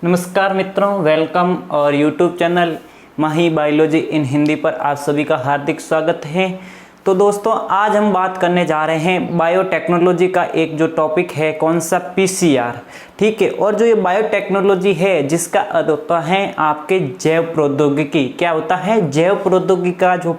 नमस्कार मित्रों, वेलकम और यूट्यूब चैनल माही बायोलॉजी इन हिंदी पर आप सभी का हार्दिक स्वागत है। तो दोस्तों, आज हम बात करने जा रहे हैं बायोटेक्नोलॉजी का एक जो टॉपिक है, कौन सा पीसीआर। ठीक है, और जो ये बायोटेक्नोलॉजी है जिसका अर्थ होता है आपके जैव प्रौद्योगिकी। क्या होता है? जैव प्रौद्योगिकी का जो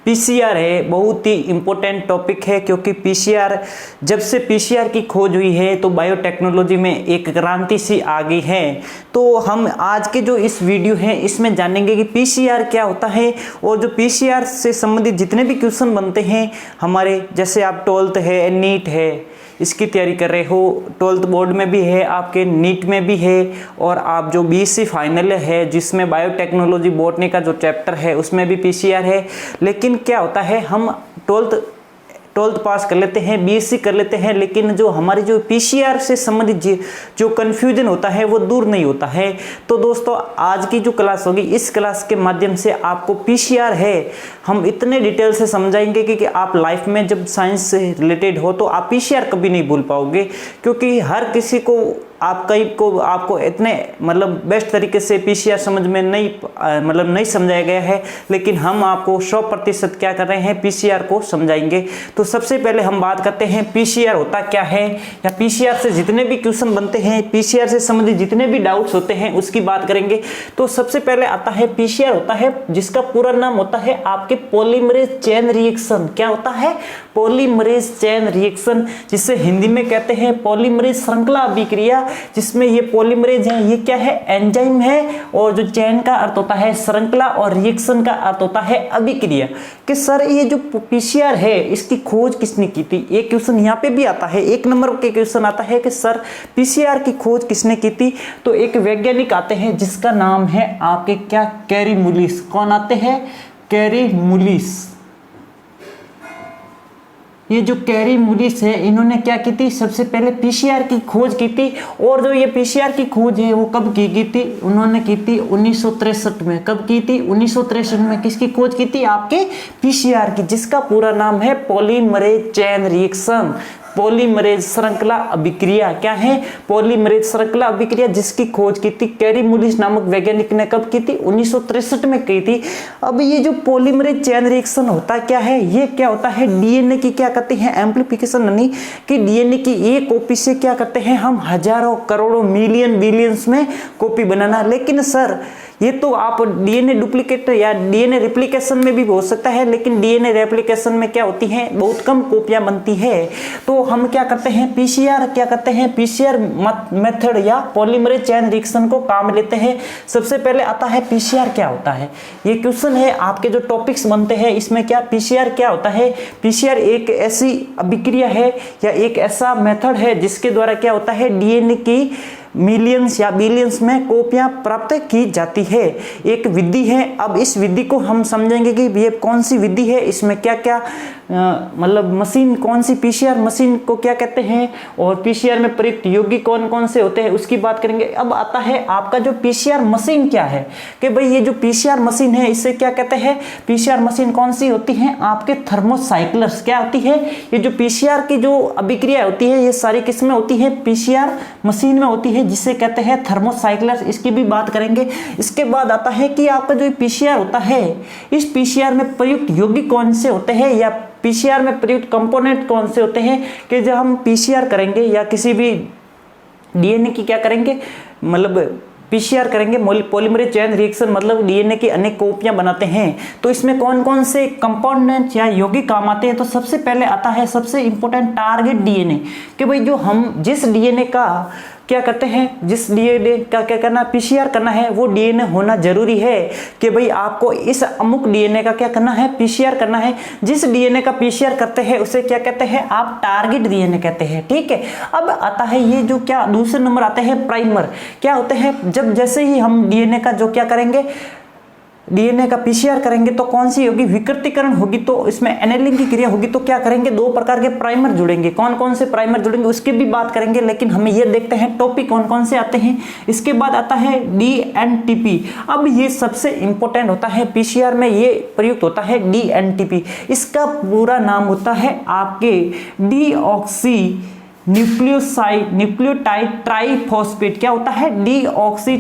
पीसीआर है बहुत ही इंपॉर्टेंट टॉपिक है, क्योंकि पीसीआर, जब से पीसीआर की खोज हुई है तो बायोटेक्नोलॉजी में एक क्रांति सी आ गई है। तो हम आज के जो इस वीडियो है इसमें जानेंगे कि पीसीआर क्या होता है, और जो पीसीआर से संबंधित जितने भी क्वेश्चन बनते हैं हमारे, जैसे आप 12th है, नीट है, इसकी तैयारी कर रहे हो, 12th बोर्ड में भी है, आपके नीट में भी है, और आप जो बीएससी फाइनल है जिसमें बायोटेक्नोलॉजी बॉटनी का जो चैप्टर है उसमें भी पीसीआर है। लेकिन क्या होता है, हम 12th पास कर लेते हैं, बीएससी कर लेते हैं, लेकिन जो हमारी जो पीसीआर से संबंधित जो कन्फ्यूजन होता है वो दूर नहीं होता है। तो दोस्तों, आज की जो क्लास होगी, इस क्लास के माध्यम से आपको पीसीआर है हम इतने डिटेल से समझाएंगे कि आप लाइफ में जब साइंस से रिलेटेड हो तो आप पीसीआर कभी नहीं भूल पाओगे, क्योंकि हर किसी को आपको इतने बेस्ट तरीके से पीसीआर समझ में नहीं समझाया गया है। लेकिन हम आपको 100% क्या कर रहे हैं, पीसीआर को समझाएंगे। तो सबसे पहले हम बात करते हैं पीसीआर होता क्या है, या पीसीआर से जितने भी क्वेश्चन बनते हैं, पीसीआर से संबंधित जितने भी डाउट्स होते हैं उसकी बात करेंगे। तो सबसे पहले आता है पीसीआर होता है जिसका पूरा नाम होता है आपके पॉलीमरेज चेन रिएक्शन। क्या होता है? पॉलीमरेज चेन रिएक्शन, जिसे हिंदी में कहते हैं पॉलीमरेज श्रृंखला अभिक्रिया, जिसमें ये पॉलीमरेज है, ये क्या है? एंजाइम है। और जो चेन का अर्थ होता है श्रृंखला, और रिएक्शन का अर्थ होता है अभिक्रिया। कि सर ये जो पीसीआर है इसकी खोज किसने की थी? एक क्वेश्चन यहाँ पे भी आता है, 1 नंबर के क्वेश्चन आता है कि सर पीसीआर की खोज किसने की थी? तो एक वैज्ञानिक आते हैं जिसका नाम है आपके क्या, कैरी मुलिस। कौन आते हैं? कैरी मुलिस। ये जो कैरी मुलिस है, इन्होंने क्या की थी? सबसे पहले पीसीआर की खोज की थी। और जो ये पीसीआर की खोज है वो कब की गई थी? उन्होंने की थी 1963 में। कब की थी? 1963 में। किसकी खोज की थी? आपके पीसीआर की, जिसका पूरा नाम है पॉलीमरेज चेन रिएक्शन, पॉलीमरेज श्रृंखला अभिक्रिया। क्या है? पॉलीमरेज श्रृंखला अभिक्रिया, जिसकी खोज की थी कैरी मुलिस नामक वैज्ञानिक ने। कब की थी? 1963 में की थी। अब ये जो पॉलीमरेज चेन रिएक्शन होता क्या है? ये क्या होता है? डीएनए की क्या करते हैं? एम्प्लीफिकेशन, यानी कि डीएनए की एक कॉपी से क्या करते हैं हम? हजारों, करोड़ों, मिलियन, बिलियंस में कॉपी बनाना। लेकिन सर ये तो आप डीएनए डुप्लीकेट या डीएनए रेप्लिकेशन में भी हो सकता है, लेकिन डीएनए रेप्लिकेशन में क्या होती है? बहुत कम कॉपियां बनती है। तो हम क्या करते हैं? पीसीआर क्या करते हैं? पीसीआर मेथड या पॉलीमरेज चेन रिएक्शन को काम लेते हैं। सबसे पहले आता है पीसीआर क्या होता है। ये क्वेश्चन है, आपके जो टॉपिक्स बनते हैं इसमें क्या पीसीआर क्या होता है? पीसीआर एक ऐसी अभिक्रिया है या एक ऐसा मेथड है जिसके द्वारा क्या होता है? डीएनए की मिलियंस या बिलियंस में कॉपियां प्राप्त की जाती है। एक विधि है। अब इस विधि को हम समझेंगे कि ये कौन सी विधि है, इसमें क्या क्या मशीन, कौन सी पीसीआर मशीन को क्या कहते हैं, और पीसीआर में प्रयुक्त यौगिक कौन कौन से होते हैं उसकी बात करेंगे। अब आता है आपका जो पीसीआर मशीन क्या है, कि भाई ये जो पीसीआर मशीन है इसे क्या कहते हैं? पीसीआर मशीन कौन सी होती है? आपके थर्मोसाइक्लर्स। क्या होती है? ये जो पीसीआर की जो अभिक्रिया होती है ये सारी किसमें होती है? पीसीआर मशीन में होती है, जिसे कहते हैं थर्मोसाइक्लर्स। इसकी भी बात करेंगे। इसके बाद आता है कि आपका जो पीसीआर होता है, इस पीसीआर में प्रयुक्त यौगिक कौन से होते हैं, या पीसीआर में प्रयुक्त कंपोनेंट कौन से होते हैं। कि जब हम पीसीआर करेंगे या किसी भी डीएनए की क्या करेंगे, पीसीआर करेंगे, पॉलीमरेज चेन रिएक्शन, डीएनए की अनेक कॉपियां बनाते हैं। तो इसमें कौन कौन से कंपोनेंट या यौगिक काम आते हैं? तो सबसे पहले आता है सबसे इंपॉर्टेंट टारगेट डीएनए। कि भाई जो हम जिस डीएनए का क्या करते हैं, जिस डीएनए का क्या करना, पीसीआर करना है, वो डीएनए होना जरूरी है। कि भाई आपको इस अमुक डीएनए का क्या करना है? पीसीआर करना है। जिस डीएनए का पीसीआर करते हैं उसे क्या कहते हैं? आप टारगेट डीएनए कहते हैं। ठीक है। अब आता है ये जो क्या दूसरे नंबर आते हैं प्राइमर। क्या होते हैं? जब जैसे ही हम डीएनए का जो क्या करेंगे, डीएनए का पीसीआर करेंगे तो कौन सी होगी? विकृतीकरण होगी, तो इसमें एनेलिंग की क्रिया होगी। तो क्या करेंगे? 2 प्रकार के प्राइमर जुड़ेंगे। कौन कौन से प्राइमर जुड़ेंगे उसकी भी बात करेंगे, लेकिन हमें ये देखते हैं टॉपिक कौन कौन से आते हैं। इसके बाद आता है डीएनटीपी। अब ये सबसे इंपॉर्टेंट होता है, पीसीआर में ये प्रयुक्त होता है डीएनटीपी। इसका पूरा नाम होता है आपके डीऑक्सी न्यूक्लियोटाइड ट्राइफॉस्फेट क्या होता है, डीऑक्सी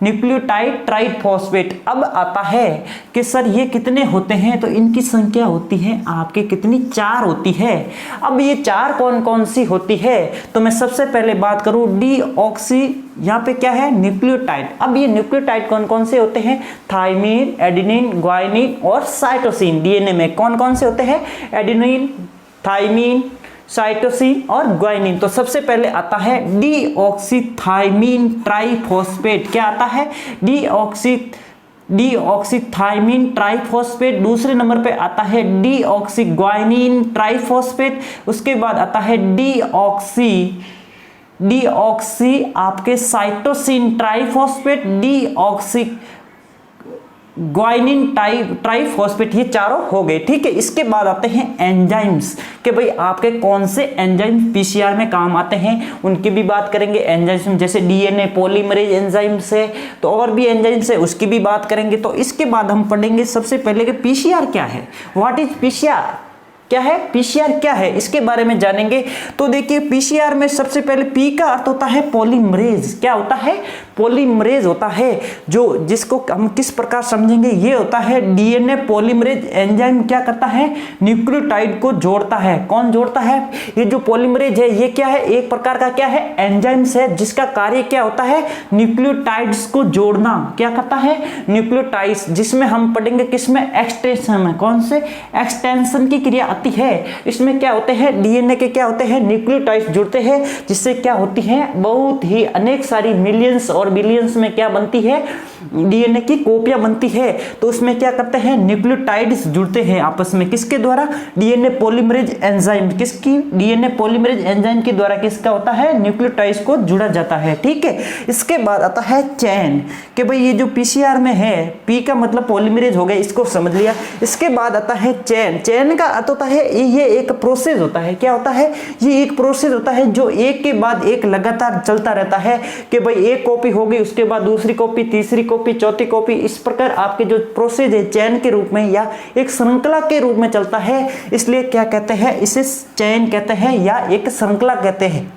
न्यूक्लियोटाइड ट्राइफॉस्फेट। अब आता है कि सर ये कितने होते हैं, तो इनकी संख्या होती है आपके कितनी, 4 होती है। अब ये 4 कौन कौन सी होती है, तो मैं सबसे पहले बात करूं डीऑक्सी, यहाँ पे क्या है, न्यूक्लियोटाइड। अब ये न्यूक्लियोटाइड कौन कौन से होते हैं, थाइमिन, एडेनिन, ग्वानिन और साइटोसिन। डीएनए में कौन कौन से होते हैं, एडेनिन, थाइमिन, साइटोसिन और ग्वानिन। तो सबसे पहले आता है डीऑक्सीथाइमिन ट्राइफॉस्फेट। क्या आता है, डीऑक्सीथाइमिन ट्राइफॉस्फेट। दूसरे नंबर पे आता है डीऑक्सीग्वानिन ट्राइफॉस्फेट। उसके बाद आता है डीऑक्सी आपके cytosine triphosphate, deoxy guanine triphosphate. ये चारों हो गए, ठीक है। इसके बाद आते हैं एंजाइम्स, कि भाई आपके कौन से एंजाइम पीसीआर में काम आते हैं, उनकी भी बात करेंगे। एंजाइम्स जैसे डीएनए पॉलीमरेज एंजाइम्स है, तो और भी एंजाइम्स है, उसकी भी बात करेंगे। तो इसके बाद हम पढ़ेंगे सबसे पहले कि पीसीआर क्या है, व्हाट इज पीसीआर, क्या है पीसीआर, क्या है, इसके बारे में जानेंगे। तो देखिए पीसीआर में सबसे पहले पी का अर्थ होता है पॉलीमरेज। क्या होता है, पॉलीमरेज होता है, जो जिसको हम किस प्रकार समझेंगे, ये होता है डीएनए पॉलीमरेज एंजाइम। क्या करता है, न्यूक्लियोटाइड को जोड़ता है। कौन जोड़ता है, ये जो पॉलीमरेज है, ये क्या है, एक प्रकार का क्या है, एंजाइम्स है, जिसका कार्य क्या होता है, न्यूक्लियोटाइड्स को जोड़ना। क्या करता है, न्यूक्लियोटाइड्स, जिसमें हम पढ़ेंगे किसमें, एक्सटेंशन में। कौन से, एक्सटेंशन की क्रिया है। इसमें क्या होते हैं, डीएनए के क्या होते हैं, न्यूक्लियोटाइड्स जुड़ते हैं, जिससे क्या होती है, बहुत ही अनेक सारी मिलियंस और बिलियंस में क्या बनती है, डीएनए की कॉपियां बनती है। तो उसमें क्या करते हैं, न्यूक्लियोटाइड्स जुड़ते हैं आपस में, किसके द्वारा, डीएनए पॉलीमरेज एंजाइम। किसकी, डीएनए पॉलीमरेज एंजाइम के द्वारा किसका होता है, न्यूक्लियोटाइड्स को जुड़ा जाता है, ठीक है। इसके बाद आता है चेन, कि भाई ये जो पीसीआर में है, पी का मतलब पॉलीमरेज हो गया, इसको समझ लिया। इसके बाद आता है चेन। चेन का अर्थ होता है, ये एक प्रोसेस होता है। क्या होता है, ये एक प्रोसेस होता है जो एक के बाद एक लगातार चलता रहता है, कि भाई एक कॉपी हो गई, उसके बाद दूसरी कॉपी, तीसरी कॉपी, चौथी कॉपी, इस प्रकार आपके जो प्रोसेस है चेन के रूप में या एक श्रृंखला के रूप में चलता है। इसलिए क्या कहते हैं, इसे चेन कहते हैं या एक श्रृंखला कहते हैं।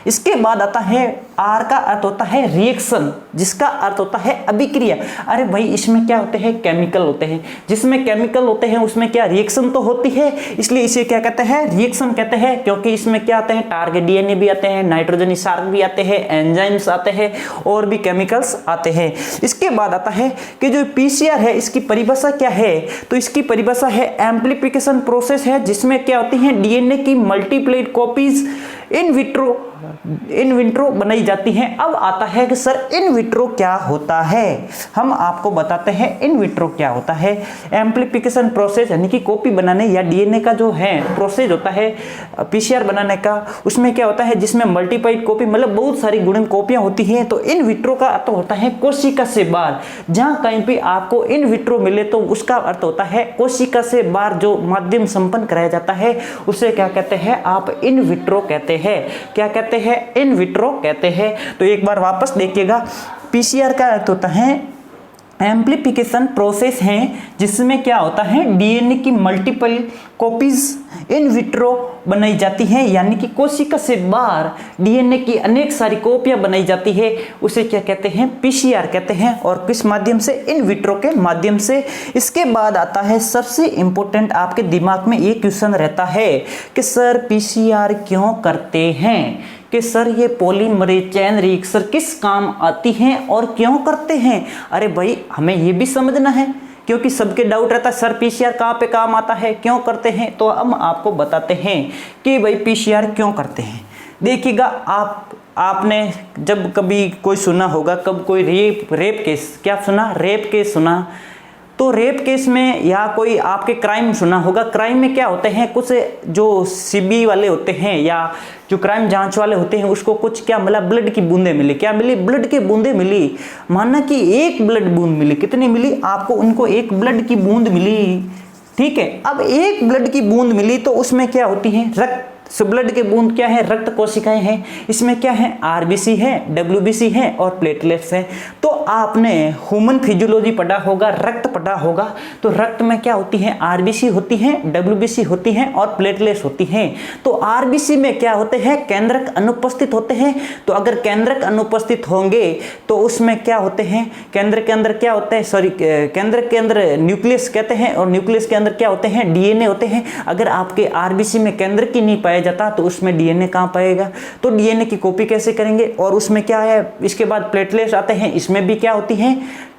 इसके बाद आता है आर का अर्थ होता है रिएक्शन, जिसका अर्थ होता है अभिक्रिया। अरे भाई इसमें क्या होते हैं, केमिकल होते हैं, जिसमें केमिकल होते हैं उसमें क्या रिएक्शन तो होती है, इसलिए इसे क्या कहते हैं, रिएक्शन कहते हैं। क्योंकि इसमें क्या आते हैं, टारगेट डीएनए भी आते हैं, नाइट्रोजन स्टार्च भी आते हैं, एंजाइम्स आते हैं और भी केमिकल्स आते हैं। इसके बाद आता है कि जो पीसीआर है, इसकी परिभाषा क्या है, तो इसकी परिभाषा है एम्प्लीफिकेशन प्रोसेस है, जिसमें क्या होती है, डीएनए की मल्टीप्लाइड कॉपीज इन विट्रो बनाई जाती हैं। अब आता है कि सर इन विट्रो क्या होता है, हम आपको बताते हैं इन विट्रो क्या होता है। एम्प्लीफिकेशन प्रोसेस यानी कि कॉपी बनाने या डीएनए का जो है प्रोसेस होता है पीसीआर बनाने का, उसमें क्या होता है, जिसमें मल्टीप्लाइड कॉपी मतलब बहुत सारी गुणन कॉपियां होती हैं। तो इन विट्रो का अर्थ होता है कोशिका से बाहर। जहां कहीं भी आपको इन विट्रो मिले तो उसका अर्थ होता है कोशिका से बाहर जो माध्यम संपन्न कराया जाता है, उसे क्या कहते हैं, आप इन विट्रो कहते हैं। क्या कहते हैं, इन विट्रो कहते हैं। तो एक बार वापस देखिएगा, पीसीआर का अर्थ होता है एम्प्लीफिकेशन प्रोसेस है, जिसमें क्या होता है, डीएनए की मल्टीपल कॉपीज इन विट्रो बनाई जाती हैं, यानी कि कोशिका से बाहर डीएनए की अनेक सारी कॉपियां बनाई जाती है, उसे क्या कहते हैं, पीसीआर कहते हैं। और किस माध्यम से, इन विट्रो के माध्यम से। इसके बाद आता है सबसे इंपॉर्टेंट, आपके दिमाग में ये क्वेश्चन रहता है कि सर पीसीआर क्यों करते हैं, कि सर ये पॉलीमरेज चेन रिएक्शन किस काम आती हैं और क्यों करते हैं। अरे भाई हमें ये भी समझना है, क्योंकि सबके डाउट रहता है सर पीसीआर कहाँ पे काम आता है, क्यों करते हैं। तो हम आपको बताते हैं कि भाई पीसीआर क्यों करते हैं। देखिएगा, आपने जब कभी कोई सुना होगा, कब कोई रेप केस, क्या सुना, रेप केस सुना, तो रेप केस में या कोई आपके क्राइम सुना होगा। क्राइम में क्या होते हैं, कुछ जो सीबी वाले होते हैं या जो क्राइम जांच वाले होते हैं, उसको कुछ क्या मिला, ब्लड की बूंदें मिली। क्या मिली, ब्लड की बूंदें मिली। माना कि एक ब्लड बूंद मिली, कितनी मिली आपको, उनको एक ब्लड की बूंद मिली, ठीक है। अब एक ब्लड की बूंद मिली तो उसमें क्या होती है, रक्त, ब्लड के बूंद क्या है, रक्त कोशिकाएं हैं। इसमें क्या है, आरबीसी है, डब्ल्यूबीसी है और प्लेटलेट्स हैं। तो आपने ह्यूमन फिजियोलॉजी पढ़ा होगा, रक्त पढ़ा होगा। तो रक्त में क्या होती है, आरबीसी होती है, डब्ल्यूबीसी होती है और प्लेटलेट्स होती हैं। तो आरबीसी में क्या होते हैं, केंद्रक अनुपस्थित होते हैं। तो अगर केंद्रक अनुपस्थित होंगे तो उसमें क्या होते हैं, केंद्र के अंदर क्या होता है, केंद्र के अंदर न्यूक्लियस कहते हैं और न्यूक्लियस के अंदर क्या होते हैं, डीएनए होते हैं। अगर आपके आरबीसी में केंद्रक ही नहीं पाया जाता तो उसमें डीएनए कहाँ पाएगा। तो डीएनए की कॉपी कैसे करेंगे। और उसमें क्या है, इसके बाद प्लेटलेट्स आते हैं, इसमें भी क्या होती है,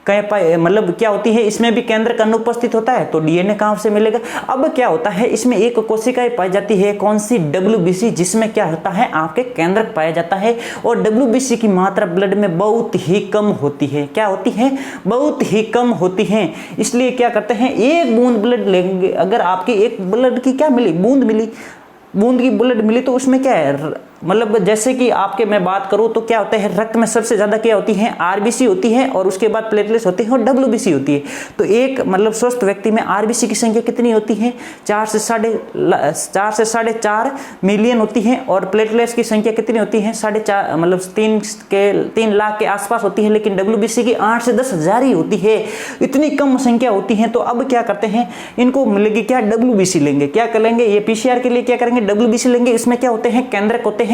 मतलब क्या होती है, इसमें भी केंद्र का अनुपस्थित होता है। तो डीएनए कहां से मिलेगा। अब क्या होता है, इसमें एक कोशिका पाई जाती है, कौन सी, डब्ल्यूबीसी, जिसमें क्या होता है, आपके केंद्रक पाया जाता है। और डब्ल्यूबीसी की मात्रा ब्लड में बहुत ही कम होती है। क्या होती है, बहुत ही कम होती है। इसलिए क्या करते हैं, एक बूंद ब्लड लेंगे, अगर आपकी एक ब्लड की क्या मिली, बूंद मिली, बूंद की ब्लड मिली, तो उसमें क्या है, मतलब जैसे कि आपके मैं बात करूं तो क्या होता है, रक्त में सबसे ज्यादा क्या होती है, आरबीसी होती है और उसके बाद प्लेटलेट्स होते हैं और डब्ल्यूबीसी होती है। तो एक मतलब स्वस्थ व्यक्ति में आरबीसी की संख्या कितनी होती है, 4 से 4.5 मिलियन होती है। और प्लेटलेट्स की संख्या कितनी होती है, 4.5 मतलब 3 लाख के आसपास होती है। लेकिन डब्ल्यूबीसी की 8 से 10 हजार ही होती है, इतनी कम संख्या होती है। तो अब क्या करते हैं, इनको मिलेगी क्या, डब्ल्यूबीसी लेंगे। क्या करेंगे, ये पीसीआर के लिए क्या करेंगे, डब्ल्यूबीसी लेंगे। इसमें क्या होते हैं, केंद्रक होते हैं।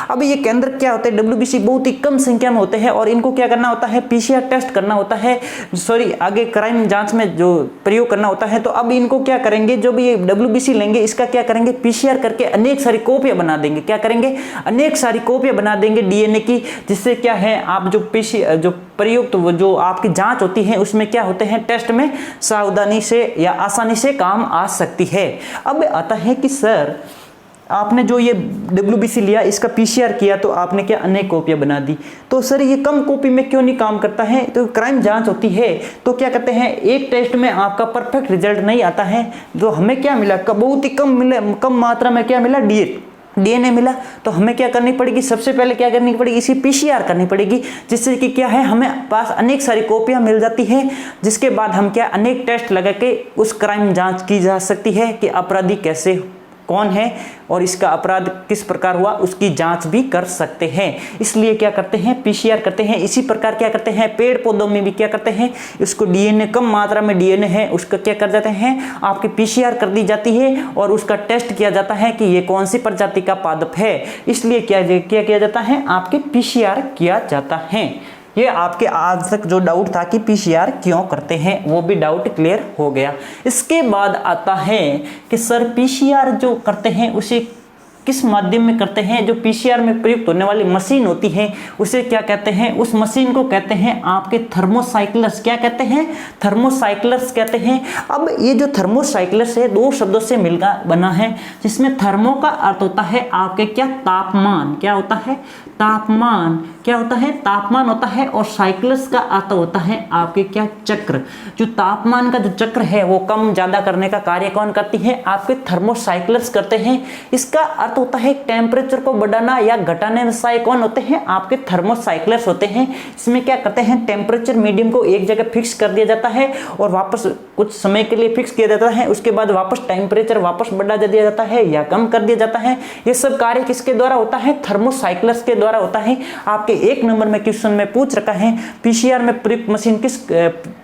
अब ये केंद्र क्या होते हैं, डब्ल्यूबीसी बहुत ही कम संख्या में होते हैं और इनको क्या करना होता है, पीसीआर टेस्ट करना होता है, आगे क्राइम जांच में जो प्रयोग करना होता है। तो अब इनको क्या करेंगे, जो भी ये डब्ल्यूबीसी लेंगे, इसका क्या करेंगे, पीसीआर करके अनेक सारी कॉपियां बना देंगे। क्या करेंगे, अनेक सारी कॉपियां बना देंगे डीएनए की, जिससे क्या है, आप जो पीसीआर जो प्रयुक्त जो आपकी जांच होती है उसमें क्या होते हैं, टेस्ट में सावधानी से या आसानी से काम आ सकती है। अब आता है कि सर आपने जो ये डब्ल्यूबीसी लिया, इसका पीसीआर किया, तो आपने क्या अनेक कॉपियां बना दी। तो सर ये कम कॉपी में क्यों नहीं काम करता है। तो क्राइम जांच होती है तो क्या कहते हैं, एक टेस्ट में आपका परफेक्ट रिजल्ट नहीं आता है। तो हमें क्या मिला, बहुत ही कम मात्रा में क्या मिला, डीएनए मिला। तो हमें क्या करनी पड़ेगी, सबसे पहले क्या करनी पड़ेगी, इसी पीसीआर करनी पड़ेगी, जिससे कि क्या है, हमें पास अनेक सारी कॉपियां मिल जाती है। जिसके बाद हम क्या, अनेक टेस्ट लगा के उस क्राइम जांच की जा सकती है कि अपराधी कैसे, कौन है और इसका अपराध किस प्रकार हुआ, उसकी जांच भी कर सकते हैं। इसलिए क्या करते हैं, पीसीआर करते हैं। इसी प्रकार क्या करते हैं, पेड़ पौधों में भी क्या करते हैं, इसको डीएनए, कम मात्रा में डीएनए है, उसका क्या कर जाते हैं, आपकी पीसीआर कर दी जाती है और उसका टेस्ट किया जाता है कि ये कौन सी प्रजाति का पादप है। इसलिए क्या किया जाता है, आपके पीसीआर किया जाता है। ये आपके आज तक जो डाउट था कि पीसीआर क्यों करते हैं, वो भी डाउट क्लियर हो गया। इसके बाद आता है कि सर पीसीआर जो करते हैं उसे किस माध्यम में करते हैं। जो पीसीआर में प्रयुक्त होने वाली मशीन होती है उसे क्या कहते हैं, उस मशीन को कहते हैं आपके थर्मोसाइक्लर्स। क्या कहते हैं, थर्मोसाइक्लर्स कहते हैं। अब ये जो थर्मोसाइक्लर्स है, 2 शब्दों से मिलकर बना है, जिसमें थर्मो का अर्थ होता है आपके क्या, तापमान। क्या होता है, तापमान। क्या होता है, तापमान होता है। और साइक्लस का अर्थ होता है आपके क्या, चक्र। जो तापमान का जो चक्र है वो कम ज्यादा करने का कार्य कौन करती है, आपके थर्मोसाइक्लर्स करते हैं। इसका अर्थ होता है टेम्परेचर को बढ़ाना या घटाने में सहायक कौन होते हैं, आपके थर्मोसाइक्लर्स होते हैं। इसमें क्या करते हैं, टेम्परेचर मीडियम को एक जगह फिक्स कर दिया जाता है और वापस कुछ समय के लिए फिक्स किया जाता है। उसके बाद वापस टेम्परेचर वापस बढ़ा दिया जाता है या कम कर दिया जाता है। ये सब कार्य किसके द्वारा होता है, थर्मोसाइक्लर्स के द्वारा होता है। आपके 1 नंबर में क्वेश्चन में पूछ रखा है, पीसीआर में प्रयुक्त मशीन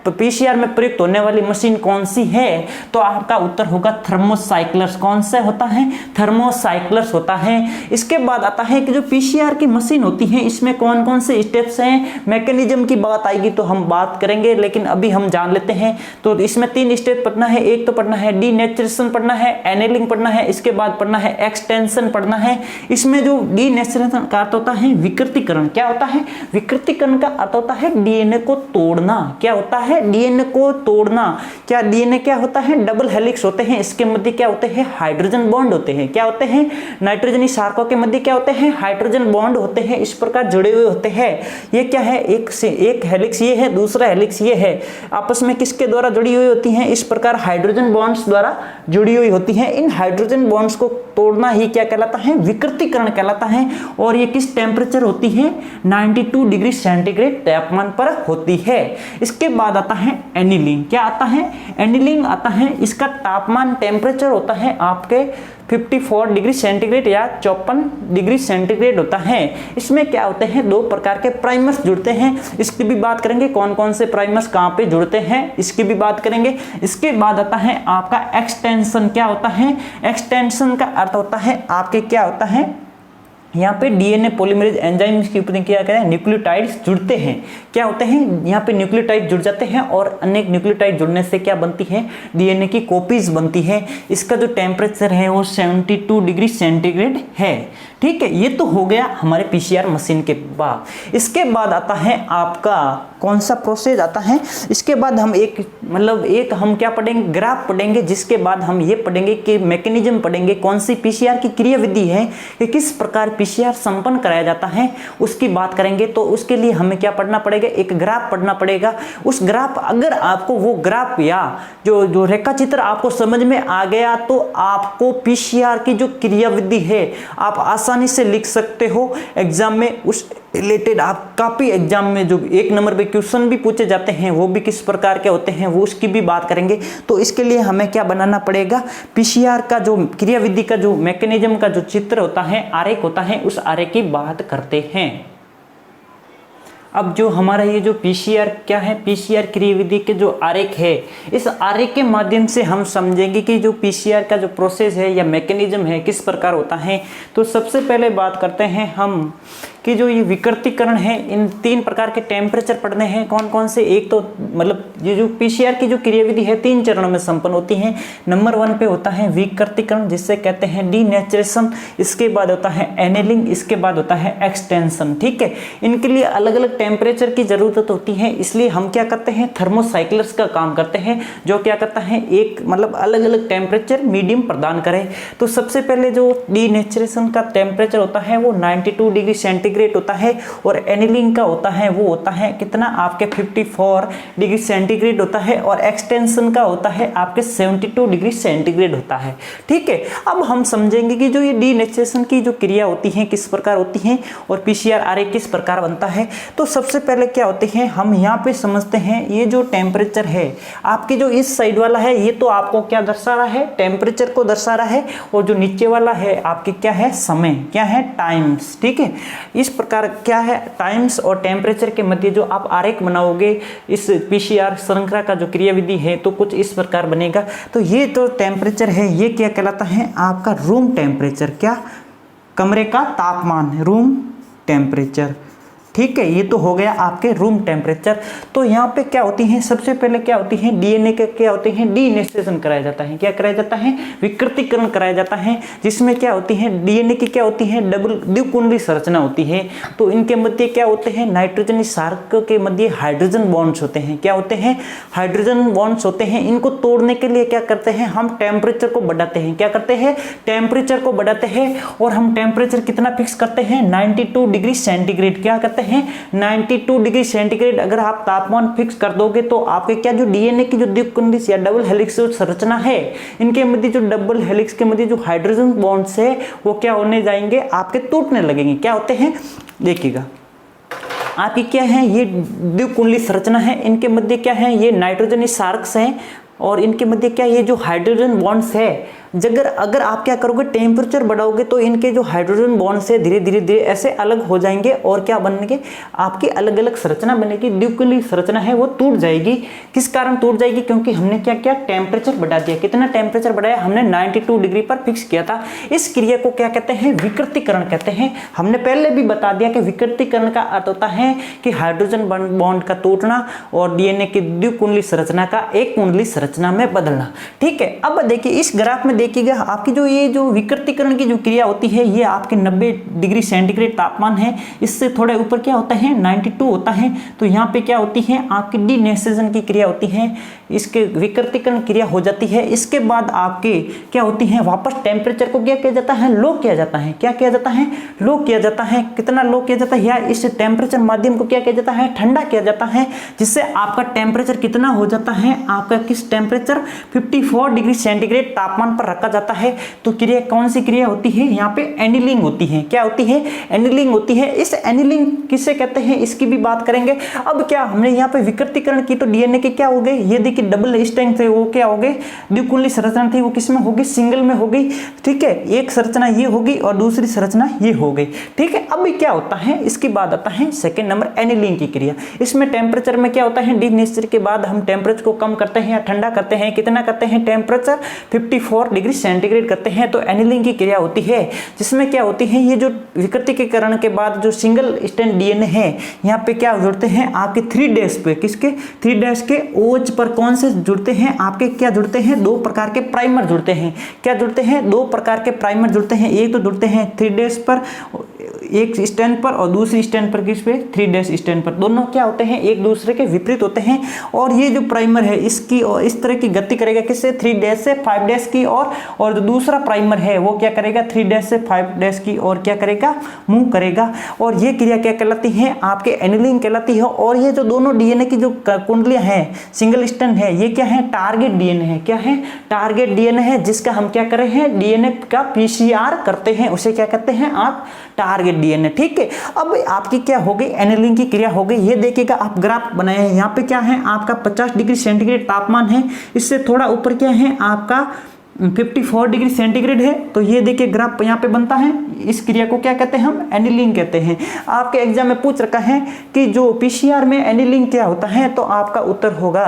पीसीआर में प्रयुक्त होने वाली मशीन कौन सी है। तो आपका उत्तर होगा थर्मोसाइक्लर्स। कौन सा होता है, थर्मोसाइक्लर्स होता है। इसके बाद आता है कि जो पीसीआर की मशीन होती है इसमें कौन कौन से स्टेप्स हैं, मैकेनिज्म की बात आएगी तो हम बात करेंगे, लेकिन अभी हम जान लेते हैं। तो इसमें 3 स्टेप पढ़ना है। एक तो पढ़ना है डीनेचुरेशन पढ़ना है, एनेलिंग पढ़ना है, इसके बाद पढ़ना है एक्सटेंशन पढ़ना है। इसमें जो डीनेचुरेशन का अर्थ होता है विकृतीकरण। क्या होता है, विकृतीकरण का अर्थ होता है डीएनए को तोड़ना। क्या होता है, डीएनए को तोड़ना। क्या डीएनए क्या होता है, डबल हेलिक्स होते हैं, इसके मध्य क्या होते हैं, हाइड्रोजन बॉन्ड होते हैं। क्या होते हैं, नाइट्रोजनी शार्कों के मध्य क्या होते हैं, हाइड्रोजन बॉन्ड होते हैं। इस प्रकार जुड़े हुए होते हैं। ये क्या है, एक से एक हेलिक्स ये है, दूसरा हेलिक्स ये है, आपस में किसके द्वारा जुड़ी हुई होती हैं, इस प्रकार हाइड्रोजन बॉन्ड्स द्वारा जुड़ी हुई होती हैं। इन हाइड्रोजन बॉन्ड्स को तोड़ना ही क्या कहलाता है, विकृतीकरण कहलाता है। और ये किस टेम्परेचर होती है, 92 डिग्री सेंटीग्रेड तापमान पर होती है। इसके बाद आता है एनिलिंग। क्या आता है, एनिलिंग आता है, इसका तापमान टेम्परेचर होता है आपके 54 डिग्री सेंटीग्रेड या 54 डिग्री सेंटीग्रेड होता है। इसमें क्या होते हैं, दो प्रकार के प्राइमर्स जुड़ते हैं। इसकी भी बात करेंगे, कौन कौन से प्राइमर्स कहाँ पे जुड़ते हैं इसकी भी बात करेंगे। इसके बाद आता है आपका एक्सटेंशन। क्या होता है एक्सटेंशन का अर्थ होता है आपके क्या होता है, यहाँ पे डीएनए पॉलीमरेज एंजाइम की ऊपर क्या कहते हैं, न्यूक्लियोटाइड्स जुड़ते हैं। क्या होते हैं, यहाँ पे न्यूक्लियोटाइड जुड़ जाते हैं और अनेक न्यूक्लियोटाइड जुड़ने से क्या बनती है, डीएनए की कॉपीज बनती है। इसका जो टेम्परेचर है वो 72 डिग्री सेंटीग्रेड है। ठीक है, ये तो हो गया हमारे पीसीआर मशीन के बाद। इसके बाद आता है आपका कौन सा प्रोसेस आता है, इसके बाद हम एक हम क्या पढ़ेंगे, ग्राफ पढ़ेंगे। जिसके बाद हम ये पढ़ेंगे कि मैकेनिज्म पढ़ेंगे, कौन सी पीसीआर की क्रियाविधि है कि किस प्रकार पीसीआर संपन्न कराया जाता है उसकी बात करेंगे। तो उसके लिए हमें क्या पढ़ना पड़ेगा, एक ग्राफ पढ़ना पड़ेगा। उस ग्राफ अगर आपको वो ग्राफ या जो रेखा चित्र आपको समझ में आ गया तो आपको पीसीआर की जो क्रियाविधि है आप आसानी से लिख सकते हो एग्जाम में। उस रिलेटेड आप काफी एग्जाम में जो 1 नंबर पे क्वेश्चन भी पूछे जाते हैं वो भी किस प्रकार के होते हैं वो उसकी भी बात करेंगे। तो इसके लिए हमें क्या बनाना पड़ेगा, पीसीआर का जो क्रियाविधि का जो मैकेनिज्म का जो चित्र होता है, आरेख होता है, उस आरेख की बात करते हैं। अब जो हमारा ये जो पीसीआर क्या है, पीसीआर क्रियाविधि के जो आरेख है, इस आरेख के माध्यम से हम समझेंगे कि जो पीसीआर का जो प्रोसेस है या मैकेनिज्म है किस प्रकार होता है। तो सबसे पहले बात करते हैं हम कि जो ये विकृतीकरण है, इन 3 प्रकार के टेम्परेचर पढ़ने हैं। कौन कौन से, एक तो ये जो पीसीआर की जो क्रियाविधि है 3 चरणों में संपन्न होती है। नंबर 1 पे होता है विकृतीकरण जिससे कहते हैं डीनेचुरेशन, इसके बाद होता है एनेलिंग, इसके बाद होता है एक्सटेंशन। ठीक है, इनके लिए अलग अलग टेम्परेचर की जरूरत होती है, इसलिए हम क्या करते हैं, थर्मोसाइक्लर्स का काम करते हैं जो क्या करता है एक अलग अलग टेम्परेचर मीडियम प्रदान करे। तो सबसे पहले जो डीनेचुरेशन का टेम्परेचर होता है वो 92 डिग्री सेंटीग्रेड होता है और एनिलिंग का होता है वो होता है कितना आपके 54 डिग्री सेंटीग्रेड होता है और एक्सटेंशन का होता है आपके 72 डिग्री सेंटीग्रेड होता है। ठीक है, अब हम समझेंगे कि जो ये डीनेचुरेशन की जो क्रिया होती है किस प्रकार होती है और पीसीआर आरेख किस प्रकार बनता है। तो सबसे पहले क्या होते हैं, हम यहाँ पे समझते हैं ये जो टेम्परेचर है आपके जो इस साइड वाला है ये तो आपको क्या दर्शा रहा है, टेम्परेचर को दर्शा रहा है, और जो नीचे वाला है आपके क्या है, समय, क्या है, टाइम्स। ठीक है, इस प्रकार क्या है, टाइम्स और टेम्परेचर के मध्य जो आप आरेख बनाओगे इस पीसीआर श्रृंखला का जो क्रियाविधि है तो कुछ इस प्रकार बनेगा। तो ये तो टेम्परेचर है ये क्या कहलाता है आपका रूम टेम्परेचर, क्या, कमरे का तापमान, रूम टेम्परेचर। ठीक है, ये तो हो गया आपके रूम टेम्परेचर। तो यहाँ पे क्या होती है, सबसे पहले क्या होती है, डीएनए के क्या होते हैं, डीनेचुरेशन कराया जाता है। क्या कराया जाता है, विकृतीकरण कराया जाता है, जिसमें क्या होती है, डीएनए की क्या होती है, द्विकुंडली संरचना होती है। तो इनके मध्य क्या होते हैं, नाइट्रोजन सार्क के मध्य हाइड्रोजन बॉन्ड्स होते हैं। क्या होते हैं, हाइड्रोजन बॉन्ड्स होते हैं। इनको तोड़ने के लिए क्या करते हैं, हम टेम्परेचर को बढ़ाते हैं। क्या करते हैं, टेम्परेचर को बढ़ाते हैं, और हम टेम्परेचर कितना फिक्स करते हैं, 92 डिग्री सेंटीग्रेड। क्या करते हैं, 92 डिग्री सेंटीग्रेड अगर आप तापमान फिक्स कर दोगे तो आपके क्या जो डीएनए की जो द्विकुंडी या डबल हेलिक्स संरचना है, इनके मध्य जो डबल हेलिक्स के मध्य जो हाइड्रोजन बॉन्ड्स है वो क्या होने जाएंगे, आपके टूटने लगेंगे। क्या होते हैं, देखिएगा आपकी क्या है, ये द्विकुंडली संरचना है, इनके मध्य क्या है, ये नाइट्रोजन सार्क्स हैं, और इनके मध्य क्या ये जो हाइड्रोजन बॉन्ड्स है, अगर आप क्या करोगे, टेम्परेचर बढ़ाओगे तो इनके जो हाइड्रोजन बॉन्ड्स है धीरे धीरे ऐसे अलग हो जाएंगे और क्या बनेंगे, आपकी अलग अलग संरचना बनेगी। द्विकुंडली संरचना है वो टूट जाएगी। किस कारण टूट जाएगी, क्योंकि हमने क्या किया, टेम्परेचर बढ़ा दिया। कितना टेम्परेचर बढ़ाया, हमने 92 डिग्री पर फिक्स किया था। इस क्रिया को क्या कहते हैं, विकृतीकरण कहते हैं। हमने पहले भी बता दिया कि विकृतीकरण का अर्थ होता है कि हाइड्रोजन बॉन्ड का टूटना और डीएनए की द्विकुंडली संरचना का एक कुंडली संरचना में बदलना। ठीक है, अब देखिए इस ग्राफ में देखिएगा आपकी जो ये जो विकृतीकरण की जो क्रिया होती है ये आपके 90 डिग्री सेंटीग्रेड तापमान है, इससे थोड़े ऊपर क्या होता है, 92 होता है। तो यहाँ पे क्या होती है, आपकी डीनेचुरेशन की क्रिया होती है, इसके विकृतीकरण क्रिया हो जाती है। इसके बाद आपके क्या होती है, वापस टेम्परेचर को क्या किया जाता है, लो किया जाता है। क्या किया जाता है, लो किया जाता है। कितना लो किया जाता है, या इस टेम्परेचर माध्यम को क्या किया जाता है, ठंडा किया जाता है, जिससे आपका टेम्परेचर कितना हो जाता है, आपका किस टेम्परेचर 54 डिग्री सेंटीग्रेड तापमान पर पर रखा जाता है तो क्रिया कौन सी क्रिया होती है, यहाँ पे एनिलिंग होती है। क्या होती है, एनिलिंग होती है। इस एनिलिंग किसे कहते हैं इसकी भी बात करेंगे। अब क्या हमने यहाँ पे विकृतीकरण की तो डीएनए के क्या हो गए, ये देखिए डबल स्ट्रैंड थे वो क्या हो गए, द्विकुंडली संरचना थी वो किसमें होगी, सिंगल में हो गई। ठीक है, एक संरचना ये होगी और दूसरी संरचना ये हो गई। ठीक है, अब क्या होता है, इसके बाद आता है सेकंड नंबर एनिलिंग की क्रिया। इसमें टेम्परेचर में क्या होता है, डीनेचर के बाद हम टेम्परेचर को कम करते हैं या ठंडा करते हैं। कितना करते हैं, टेम्परेचर 54 डिग्री सेंटीग्रेड करते हैं, तो एनिलिंग की क्रिया होती है। जिसमें क्या होती है, ये जो विकृतीकरण के बाद जो सिंगल स्ट्रैंड डीएनए है यहाँ पे क्या जुड़ते हैं आपके 3' पे, किसके 3' के ओच पर कौन से जुड़ते हैं आपके, क्या जुड़ते हैं, 2 प्रकार के प्राइमर जुड़ते हैं। क्या जुड़ते हैं, 2 प्रकार के प्राइमर जुड़ते हैं। एक तो जुड़ते हैं 3' पर, एक स्ट्रैंड पर, और दूसरी स्ट्रैंड पर किस पे, 3' स्ट्रैंड पर। दोनों क्या होते हैं, एक दूसरे के विपरीत होते हैं। और ये जो प्राइमर है इसकी और इस तरह की गति करेगा किससे, 3' से 5' की और जो दूसरा प्राइमर है वो क्या करेगा, 3' से 5' की और क्या करेगा, मूव करेगा। और ये क्रिया क्या कहलाती है, आपके एनिलिंग कहलाती है। और ये जो दोनों डीएनए की जो कुंडलियां हैं, सिंगल स्ट्रैंड है, ये क्या है, टारगेट डीएनए है। क्या है, टारगेट डीएनए है, जिसका हम क्या कर रहे हैं, डीएनए का पीसीआर करते हैं, उसे क्या कहते हैं आप, टारगेट डीएनए। ठीक है, अब आपकी क्या हो गई, एनिलिंग की क्रिया हो गई। ये देखिएगा आप ग्राफ बनाए हैं, यहाँ पे क्या है आपका 50 डिग्री सेंटीग्रेड तापमान है, इससे थोड़ा ऊपर क्या है आपका 54 डिग्री सेंटीग्रेड है। तो ये देखिए ग्राफ यहाँ पे बनता है। इस क्रिया को क्या कहते हैं हम, एनिलिंग कहते हैं। आपके एग्जाम में पूछ रखा है कि जो पीसीआर में एनिलिंग क्या होता है, तो आपका उत्तर होगा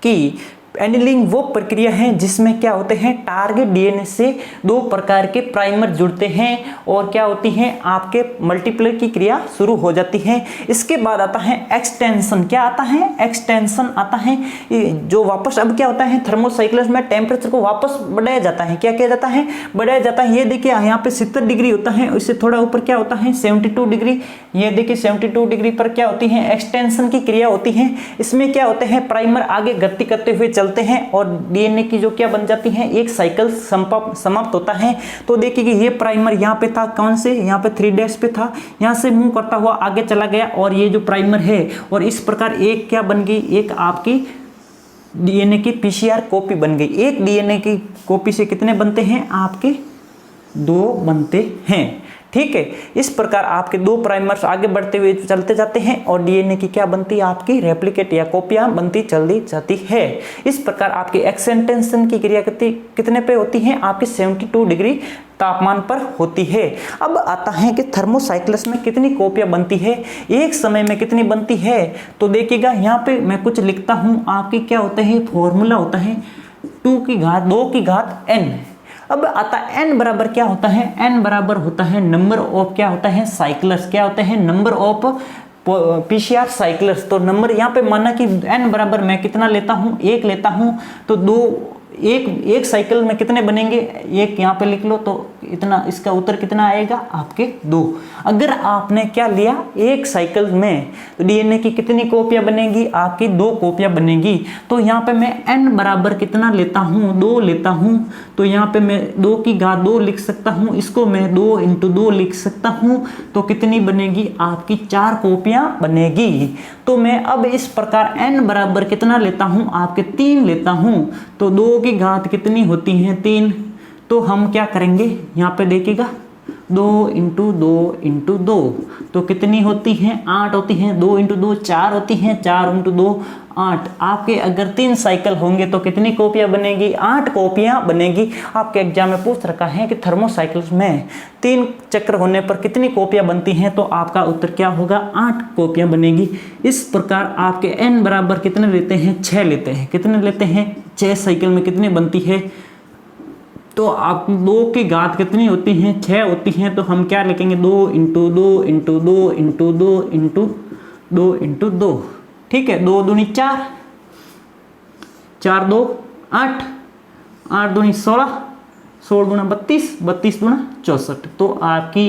कि एनिलिंग वो प्रक्रिया है जिसमें क्या होते हैं, टारगेट डीएनए से 2 प्रकार के प्राइमर जुड़ते हैं और क्या होती है आपके मल्टीप्लाई की क्रिया शुरू हो जाती है। इसके बाद आता है एक्सटेंशन। क्या आता है, एक्सटेंशन आता है, जो वापस अब क्या होता है, थर्मोसाइक्लस में टेम्परेचर को वापस बढ़ाया जाता है। क्या किया जाता है, बढ़ाया जाता है। ये देखिए यहाँ पे 70 डिग्री होता है, इससे थोड़ा ऊपर क्या होता है 72 डिग्री। ये देखिए 72 डिग्री पर क्या होती है, एक्सटेंशन की क्रिया होती है। इसमें क्या होते हैं, प्राइमर आगे गति करते हुए चलते हैं और डीएनए की जो क्या बन जाती है, एक साइकिल समाप्त होता है। तो देखिए कि ये प्राइमर यहाँ पे था, कौन से, यहाँ पे 3' पे था, यहाँ से मूव करता हुआ आगे चला गया और ये जो प्राइमर है, और इस प्रकार एक क्या बन गई, एक आपकी डीएनए की पीसीआर कॉपी बन गई। एक डीएनए की कॉपी से कितने बनते हैं आपके, 2 बनते हैं। ठीक है, इस प्रकार आपके 2 प्राइमर्स आगे बढ़ते हुए चलते जाते हैं और डीएनए की क्या बनती है आपकी, रेप्लिकेट या कॉपियां बनती चली जाती है। इस प्रकार आपकी एक्सटेंशन की क्रिया कितने पे होती है आपके 72 डिग्री तापमान पर होती है। अब आता है कि थर्मोसाइक्लस में कितनी कॉपियां बनती है, एक समय में कितनी बनती है। तो देखिएगा यहाँ पे मैं कुछ लिखता हूँ, आपकी क्या होता है, फॉर्मूला होता है 2 की घात n। अब आता है n बराबर क्या होता है, n बराबर होता है नंबर ऑफ क्या होता है, साइक्लस। क्या होता है, नंबर ऑफ पीसीआर साइक्लस। तो नंबर यहाँ पे माना कि n बराबर मैं कितना लेता हूँ, 1 लेता हूँ, तो 2 एक साइकिल में कितने बनेंगे, 1 यहाँ पे लिख लो, तो इतना, इसका उत्तर कितना आएगा आपके 2। अगर आपने क्या लिया, एक साइकिल में, तो डीएनए की कितनी कॉपियां बनेगी आपकी, 2 कॉपियां बनेगी। तो यहाँ पे मैं n बराबर कितना लेता हूँ, 2 लेता हूँ, तो यहाँ पे मैं 2 की घात 2 लिख सकता हूँ, इसको मैं 2 × 2 लिख सकता हूँ। तो कितनी बनेगी आपकी, 4 कॉपियां बनेगी। तो मैं अब इस प्रकार n बराबर कितना लेता हूँ आपके 3 लेता हूँ। तो 2 की घात कितनी होती है, 3। तो हम क्या करेंगे, यहाँ पे देखिएगा 2 × 2 × 2, तो कितनी होती हैं, 8 होती हैं। 2 × 2 4 होती हैं, 4 × 2 8। आपके अगर 3 साइकिल होंगे तो कितनी कॉपियां बनेगी, 8 कॉपियां बनेगी। आपके एग्जाम में पूछ रखा है कि थर्मोसाइकिल्स में 3 चक्र होने पर कितनी कॉपियां बनती हैं, तो आपका उत्तर क्या होगा, 8 कॉपियां बनेगी। इस प्रकार आपके n बराबर कितने लेते हैं, 6 लेते हैं। कितने लेते हैं, 6 साइकिल में कितनी बनती है, तो आप 2 की घात कितनी होती हैं, 6 होती हैं। तो हम क्या लिखेंगे, 2 × 2 × 2 × 2 × 2 × 2। ठीक है, 2 दूनी 4, 4 2 8, 8 दूनी 16, 16 दूना 32, 32 दूना 64। तो आपकी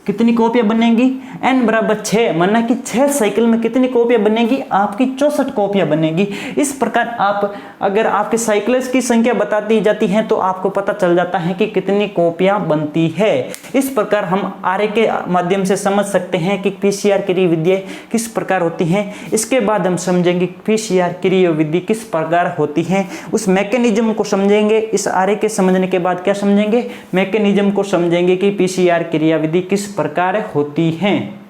कितनी कॉपियां बनेंगी, n बराबर 6, माना कि 6 साइकिल में कितनी कॉपियां बनेगी, आपकी 64 कॉपियां बनेगी। इस प्रकार आप अगर आपके साइकिल्स की संख्या बता दी जाती है तो आपको पता चल जाता है कि कितनी कॉपियां बनती है। इस प्रकार हम आरे के माध्यम से समझ सकते हैं कि पीसीआर क्रिया विधि किस प्रकार होती है। इसके बाद हम समझेंगे पीसीआर क्रिया विधि किस प्रकार होती है, उस मैकेनिज्म को समझेंगे। इस आरे के समझने के बाद क्या समझेंगे, मैकेनिज्म को समझेंगे कि पीसीआर क्रिया विधि किस प्रकार होती हैं।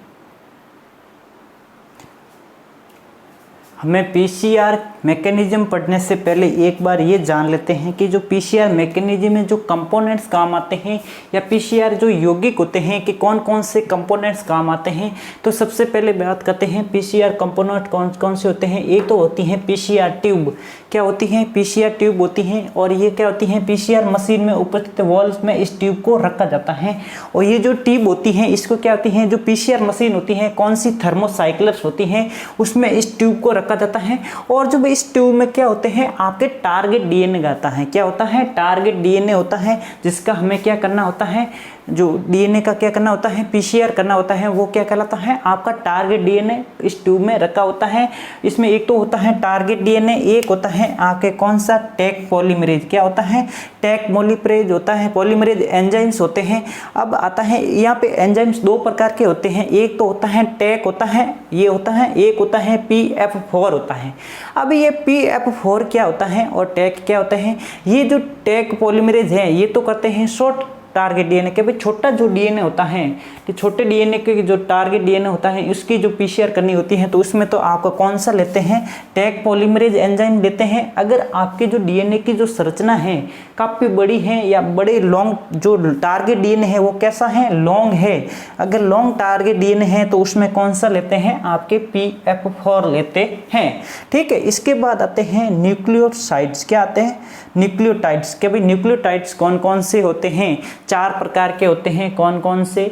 हमें पीसीआर मैकेनिज्म पढ़ने से पहले एक बार ये जान लेते हैं कि जो पीसीआर मैकेनिज्म में जो कंपोनेंट्स काम आते हैं या पीसीआर जो यौगिक होते हैं कि कौन कौन से कंपोनेंट्स काम आते हैं। तो सबसे पहले बात करते हैं पीसीआर कंपोनेंट कौन कौन से होते हैं। एक तो होती हैं पीसीआर ट्यूब, क्या होती हैं, पीसीआर ट्यूब होती हैं। और ये क्या होती हैं, पीसीआर मशीन में उपस्थित वॉल्व में इस ट्यूब को रखा जाता है। और ये जो ट्यूब होती है इसको क्या होती है, जो पीसीआर मशीन होती है कौन सी, थर्मोसाइक्लर्स होती हैं, उसमें इस ट्यूब को रखा जाता है। और जो इस ट्यूब में क्या होते हैं, आपके टारगेट डीएनए आता है। क्या होता है, टारगेट डीएनए होता है, जिसका हमें क्या करना होता है, जो डीएनए का क्या करना होता है, पीसीआर करना होता है। वो क्या कहलाता है, आपका टारगेट डीएनए इस ट्यूब में रखा होता है। इसमें एक तो होता है टारगेट डीएनए, एक होता है आपके कौन सा, टैग पॉलीमरेज। क्या होता है, टैग पॉलीमरेज होता है, पॉलीमरेज एंजाइम्स होते हैं। अब आता है यहाँ पे एंजाइम्स दो प्रकार के होते हैं, एक तो होता है टैग होता है, ये होता है, एक होता है PF4 होता है। अब ये PF4 क्या होता है और टैग क्या होता है, ये जो टैग पॉलीमरेज है ये तो करते हैं शॉर्ट टारगेट डीएनए के, भाई छोटा जो डीएनए होता है, कि छोटे डीएनए के जो टारगेट डीएनए होता है उसकी जो पीसीआर करनी होती है तो उसमें तो आपका कौन सा लेते हैं, टैग पॉलीमरेज एंजाइम लेते हैं। अगर आपके जो डीएनए की जो संरचना है काफ़ी बड़ी है या बड़े लॉन्ग, जो टारगेट डीएनए है वो कैसा है, लॉन्ग है, अगर लॉन्ग टारगेट डीएनए है तो उसमें कौन सा लेते हैं, आपके PF4 लेते हैं। ठीक है, इसके बाद आते हैं न्यूक्लियोसाइड्स। क्या आते हैं, न्यूक्लियोटाइड्स। क्या भाई न्यूक्लियोटाइड्स कौन कौन से होते हैं, 4 प्रकार के होते हैं, कौन कौन से,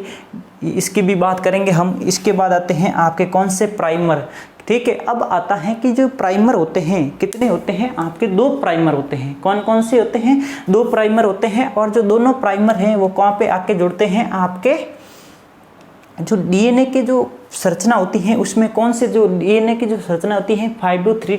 इसकी भी बात करेंगे हम। इसके बाद आते हैं आपके कौन से, प्राइमर। ठीक है, अब आता है कि जो प्राइमर होते हैं कितने होते हैं, आपके 2 प्राइमर होते हैं। कौन कौन से होते हैं, 2 प्राइमर होते हैं। और जो दोनों प्राइमर हैं वो कहाँ पे आके जुड़ते हैं, आपके जो डीएनए के जो संरचना होती है उसमें कौन से, जो डीएनए की जो संरचना होती है 5 to 3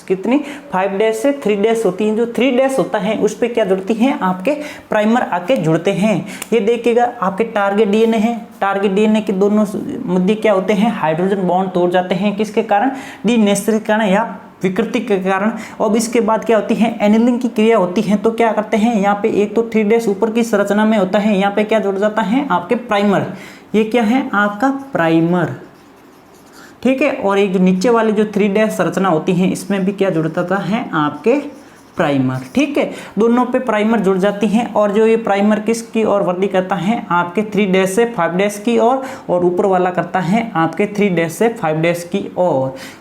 कितनी, 5' से 3' होती है। जो 3' होता है उस पर क्या जुड़ती हैं, आपके प्राइमर आके जुड़ते हैं। ये देखिएगा आपके टारगेट डीएनए है, टारगेट डीएनए के दोनों मध्य क्या होते हैं, हाइड्रोजन बॉन्ड तोड़ जाते हैं। किसके कारण, डीनेचुरलीकरण या विकृति के कारण। अब इसके बाद क्या होती है, एनिलिंग की क्रिया होती है। तो क्या करते हैं, यहाँ पे एक तो 3' ऊपर की संरचना में होता है, यहाँ पे क्या जुड़ जाता है, आपके प्राइमर। ये क्या है, आपका प्राइमर। ठीक है, और एक जो नीचे वाली जो 3' संरचना होती है इसमें भी क्या जुड़ता है, आपके प्राइमर। ठीक है, दोनों पे प्राइमर जुड़ जाती हैं। और जो ये प्राइमर किसकी और वृद्धि करता है, आपके 3' से 5' की और ऊपर वाला करता है आपके 3' से 5' की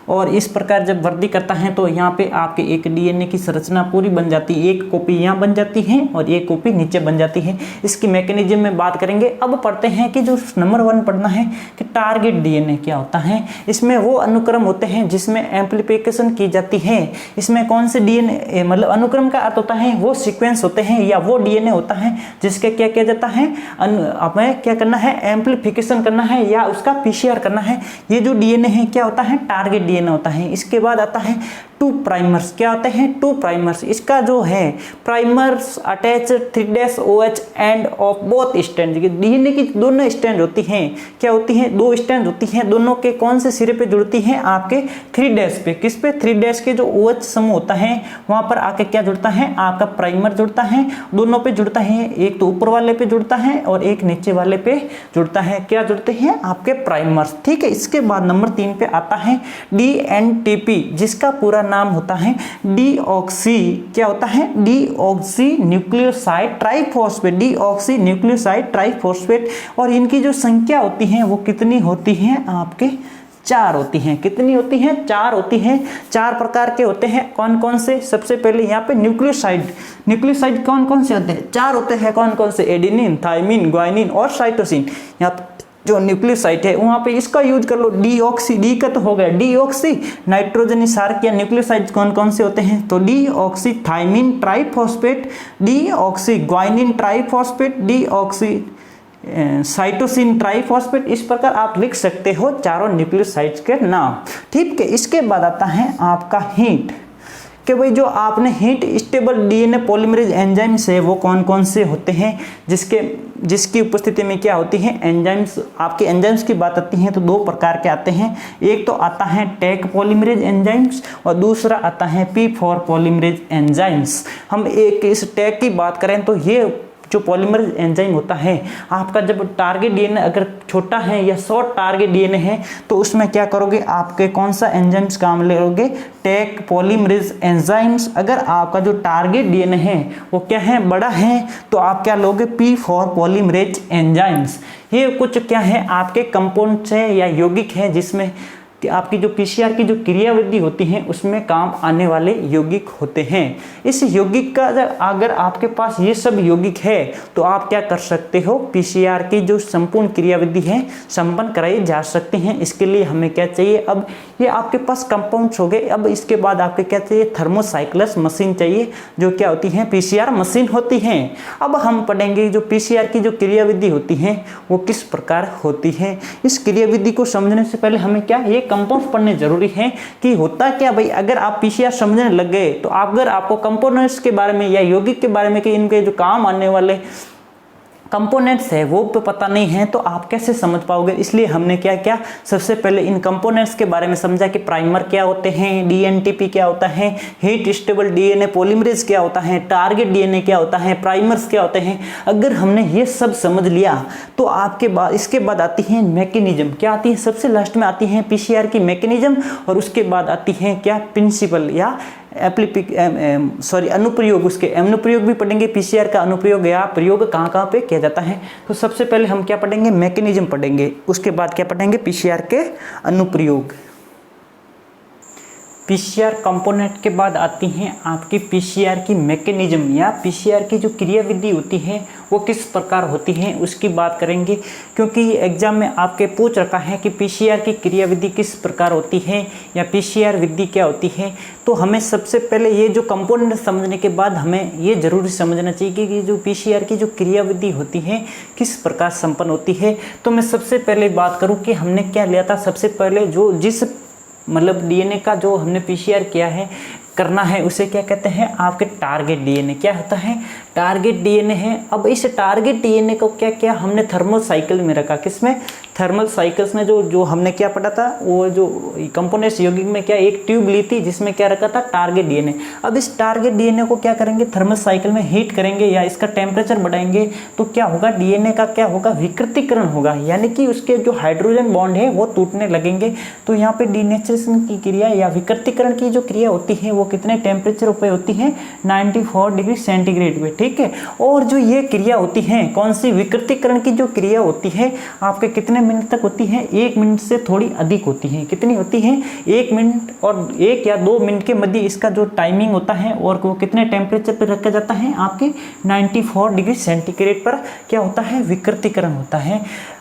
और इस प्रकार जब वृद्धि करता है तो यहाँ पे आपके एक डीएनए की संरचना पूरी बन जाती है। एक कॉपी यहाँ बन जाती है और एक कॉपी नीचे बन जाती है। इसकी मैकेनिज्म में बात करेंगे। अब पढ़ते हैं कि जो नंबर 1 पढ़ना है कि टारगेट डीएनए क्या होता है। इसमें वो अनुक्रम होते हैं जिसमें एम्प्लीफिकेशन की जाती है। इसमें कौन से डीएनए, मतलब अनुक्रम का अर्थ होता है वो सीक्वेंस होते हैं या वो डीएनए होता है जिसके क्या किया जाता है, हमें क्या करना है, एम्प्लीफिकेशन करना है या उसका पीसीआर करना है। ये जो डीएनए है क्या होता है, टारगेट डीएनए होता है। इसके बाद आता है 2 प्राइमर्स। क्या होते हैं, 2 प्राइमर्स। इसका जो है primers attach 3' OH end of both strand. DNA की दोनों स्ट्रैंड होती हैं, क्या होती हैं, 2 स्ट्रैंड होती हैं। दोनों के कौन से सिरे पे जुड़ती हैं, आपके 3' पे। किस पे, 3' के जो OH समूह होता है वहां पर आके क्या जुड़ता है, आपका प्राइमर जुड़ता है। दोनों पे जुड़ता है, एक तो ऊपर वाले पे जुड़ता है और एक नीचे वाले पे जुड़ता है। क्या जुड़ते हैं, आपके प्राइमर्स। ठीक है, इसके बाद नंबर 3 पे आता है DNTP, जिसका पूरा नाम होता है डीऑक्सी। क्या होता है, deoxy nucleoside triphosphate, deoxy nucleoside triphosphate. और इनकी जो संख्या होती है वो कितनी होती है, आपके 4 होती हैं। कितनी होती हैं, 4 होती हैं। 4 प्रकार के होते हैं। कौन कौन से, सबसे पहले यहाँ पे न्यूक्लियोसाइड। न्यूक्लियोसाइड कौन कौन से होते हैं, 4 होते हैं। कौन कौन से, एडेनिन, थाइमिन, ग्वानिन और साइटोसिन। यहाँ जो न्यूक्लियोसाइड है वहाँ पे इसका यूज कर लो। डीऑक्सी, डी का तो हो गया डीऑक्सी नाइट्रोजन सार या न्यूक्लियोसाइड कौन कौन से होते हैं, तो deoxy thymine triphosphate, deoxy guanine triphosphate, deoxy cytosine triphosphate, इस प्रकार आप लिख सकते हो चारों न्यूक्लियोसाइड्स के नाम। ठीक है, इसके बाद आता है आपका हीट, कि भाई जो आपने heat stable DNA polymerase enzymes है वो कौन कौन से होते हैं, जिसकी उपस्थिति में क्या होती है एंजाइम्स। आपके एंजाइम्स की बात आती है तो दो प्रकार के आते हैं, एक तो आता है टैक पॉलीमरेज एंजाइम्स और दूसरा आता है P4 पॉलीमरेज एंजाइम्स। हम एक इस टैक की बात करें तो ये जो पॉलीमरेज एंजाइम होता है आपका, जब टारगेट डीएनए अगर छोटा है या शॉर्ट टारगेट डीएनए है तो उसमें क्या करोगे, आपके कौन सा एंजाइम्स काम लोगे, टैक पॉलीमरेज एंजाइम्स। अगर आपका जो टारगेट डीएनए है वो क्या है, बड़ा है, तो आप क्या लोगे, P4 पॉलीमरेज एंजाइम्स। ये कुछ क्या है आपके कंपाउंड्स है या यौगिक है जिसमें कि आपकी जो पीसीआर की जो क्रियाविधि होती है उसमें काम आने वाले यौगिक होते हैं। इस यौगिक का अगर आपके पास ये सब यौगिक है तो आप क्या कर सकते हो, पीसीआर की जो संपूर्ण क्रियाविधि है संपन्न कराई जा सकती हैं। इसके लिए हमें क्या चाहिए, अब ये आपके पास कंपाउंड्स हो गए, अब इसके बाद आपके क्या चाहिए, थर्मोसाइक्लस मशीन चाहिए, जो क्या होती है पीसीआर मशीन होती है। अब हम पढ़ेंगे जो पीसीआर की जो क्रियाविधि होती है वो किस प्रकार होती है। इस क्रियाविधि को समझने से पहले हमें क्या, ये कंपाउंड्स पढ़ने जरूरी है कि होता क्या भाई। अगर आप पीसीआर समझने लग गए तो अगर आपको कंपोनेंट्स के बारे में या यौगिक के बारे में कि इनके जो काम आने वाले कंपोनेंट्स है वो पता नहीं है तो आप कैसे समझ पाओगे। इसलिए हमने क्या किया, सबसे पहले इन कंपोनेंट्स के बारे में समझा कि प्राइमर क्या होते हैं, डीएनटीपी क्या होता है, हीट स्टेबल डीएनए पॉलीमरेज क्या होता है, टारगेट डीएनए क्या होता है, प्राइमर्स क्या होते हैं। अगर हमने ये सब समझ लिया तो आपके बाद इसके बाद आती है मैकेनिज्म, क्या आती है, सबसे लास्ट में आती है पीसीआर की मैकेनिज्म, और उसके बाद आती है क्या, प्रिंसिपल या अनुप्रयोग। उसके अनुप्रयोग भी पढ़ेंगे, पीसीआर का अनुप्रयोग या प्रयोग कहाँ कहाँ पे किया जाता है। तो सबसे पहले हम क्या पढ़ेंगे, मैकेनिज्म पढ़ेंगे, उसके बाद क्या पढ़ेंगे, पीसीआर के अनुप्रयोग। पीसीआर कंपोनेंट के बाद आती हैं आपकी पीसीआर की मैकेनिज्म या पीसीआर की जो क्रियाविधि होती है वो किस प्रकार होती है उसकी बात करेंगे, क्योंकि एग्जाम में आपके पूछ रखा है कि पीसीआर की क्रियाविधि किस प्रकार होती है या पीसीआर विधि क्या होती है। तो हमें सबसे पहले ये जो कंपोनेंट समझने के बाद हमें ये जरूरी समझना चाहिए कि जो पीसीआर की जो क्रियाविधि होती है किस प्रकार संपन्न होती है। तो मैं सबसे पहले बात करूँ कि हमने क्या लिया था, सबसे पहले जो जिस मतलब डीएनए का जो हमने पीसीआर किया है करना है उसे क्या कहते हैं, आपके टारगेट डीएनए। क्या होता है, टारगेट डीएनए है। अब इस टारगेट डीएनए को क्या किया हमने, थर्मल साइकिल में रखा। किसमें, थर्मल साइकिल्स में जो हमने क्या पढ़ा था, वो जो कंपोनेंट्स यौगिक में क्या एक ट्यूब ली थी जिसमें क्या रखा था, टारगेट डीएनए। अब इस टारगेट डीएनए को क्या करेंगे, थर्मल साइकिल में हीट करेंगे या इसका टेम्परेचर बढ़ाएंगे तो क्या होगा, डीएनए का क्या होगा, विकृतीकरण होगा, यानी कि उसके जो हाइड्रोजन बॉन्ड है वो टूटने लगेंगे। तो यहाँ पे डीनेचरेशन की क्रिया या विकृतीकरण की जो क्रिया होती है वो कितने टेम्परेचर पे होती है, 94 डिग्री सेंटीग्रेड पे। ठीक है, और जो ये क्रिया होती है कौन सी, विकृतीकरण की जो क्रिया होती है आपके कितने मिनट तक होती है, 1 मिनट से थोड़ी अधिक होती है। कितनी होती है, 1 मिनट और 1 या 2 मिनट के मध्य इसका जो टाइमिंग होता है, और वो कितने टेम्परेचर पर रखा जाता है, आपके 94 डिग्री सेंटीग्रेड पर क्या होता है, विकृतीकरण होता है।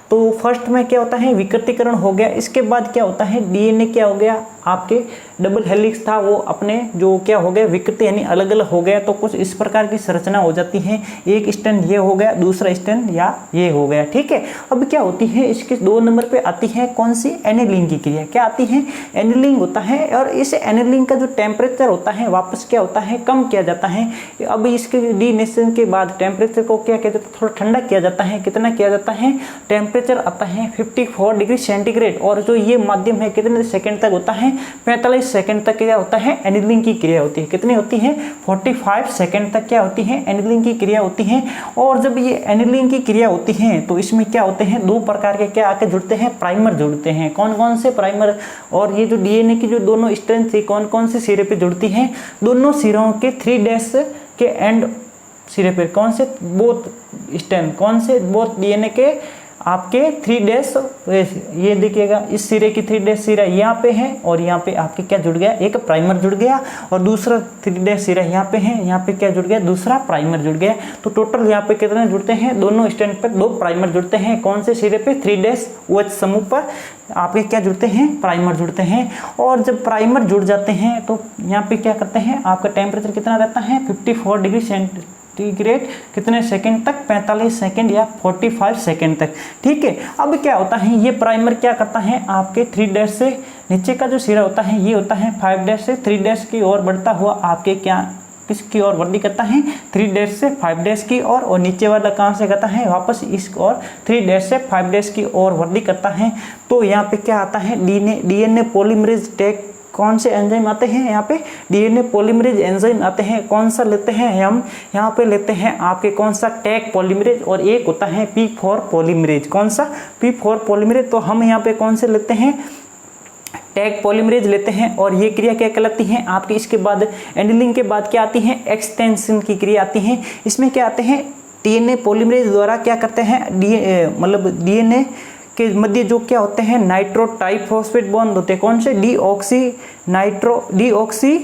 तो फर्स्ट में क्या होता है, विकृतीकरण हो गया। इसके बाद क्या होता है, डीएनए क्या हो गया, आपके डबल हेलिक्स था वो अपने जो क्या हो गया, विकृति यानी अलग अलग हो गया। तो कुछ इस प्रकार की संरचना हो जाती है, एक स्टैंड ये हो गया, दूसरा स्टैंड या ये हो गया। ठीक है, अब क्या होती है, इसके 2 नंबर पे आती है कौन सी, एनिलिंग की क्रिया। क्या आती है, एनिलिंग होता है, और इस एनिलिंग का जो टेम्परेचर होता है वापस क्या होता है, कम किया जाता है। अब इसके डीनेशन के बाद टेम्परेचर को क्या किया जाता है, थोड़ा ठंडा किया जाता है। कितना किया जाता है, टेम्परेचर आता है 54 डिग्री सेंटीग्रेड, और जो ये माध्यम है कितने सेकंड तक होता है, 45 सेकंड तक क्या होता है, एनिलिंग की क्रिया होती है। कितनी होती है, 45 सेकंड तक क्या होती है, एनिलिंग की क्रिया होती है। और जब ये एनिलिंग की क्रिया होती है तो इसमें क्या होते हैं, 2 प्रकार के क्या आके जुड़ते हैं, प्राइमर जुड़ते हैं। कौन कौन से प्राइमर, और ये जो डीएनए की जो दोनों स्ट्रैंड थी कौन कौन से सिरे पे जुड़ती हैं, दोनों सिरों के 3 डैश के एंड सिरे पे, कौन से, बोथ स्ट्रैंड, कौन से, बोथ डीएनए के आपके 3 डैश, ये देखिएगा इस सिरे की 3 डैश सिरा यहाँ पे है, और यहाँ पे आपके क्या जुड़ गया, एक प्राइमर जुड़ गया, और दूसरा 3 डैश सिरा यहाँ पे है, यहाँ पे क्या जुड़ गया, दूसरा प्राइमर जुड़ गया। तो टोटल यहाँ पे कितने जुड़ते हैं, दोनों स्टैंड पर 2 प्राइमर जुड़ते हैं। कौन से सिरे पे, 3 डैश OH समूह पर आपके क्या जुड़ते हैं, प्राइमर जुड़ते हैं। और जब प्राइमर जुड़ जाते हैं तो यहाँ पे क्या करते हैं, आपका टेम्परेचर कितना रहता है, 54 डिग्री सेंटीग्रेड कितने सेकंड तक, 45 सेकंड या 45 सेकंड तक। ठीक है, अब क्या होता है, ये प्राइमर क्या करता है, आपके 3 डैश से नीचे का जो सिरा होता है ये होता है 5 डैश से 3 डैश की ओर बढ़ता हुआ आपके क्या किसकी ओर वृद्धि करता है, 3 डैश से 5 डैश की ओर, और नीचे वाला कहाँ से करता है, वापस इस ओर 3 डैश से 5 डैश की ओर वृद्धि करता है। तो यहाँ पे क्या आता है, डीएनए पॉलीमरेज टैग, कौन से एंजाइम आते हैं यहाँ पे, डीएनए पॉलीमरेज एंजाइम आते हैं। कौन सा लेते हैं हम यहाँ पे, लेते हैं आपके कौन सा, टैग पॉलीमरेज, और एक होता है P4 पॉलीमरेज। कौन सा, P4 पॉलीमरेज। तो हम यहाँ पे कौन से लेते हैं, टैग पॉलीमरेज लेते हैं। और ये क्रिया क्या कहलाती है आपकी, इसके बाद एनिलिंग के बाद क्या आती है, एक्सटेंशन की क्रिया आती है। इसमें क्या आते हैं, डीएनए पॉलीमरेज द्वारा क्या करते हैं, मतलब डीएनए के मध्य जो क्या होते हैं, नाइट्रो ट्राइफॉस्फेट बॉन्ड होते हैं। कौन से, डीऑक्सी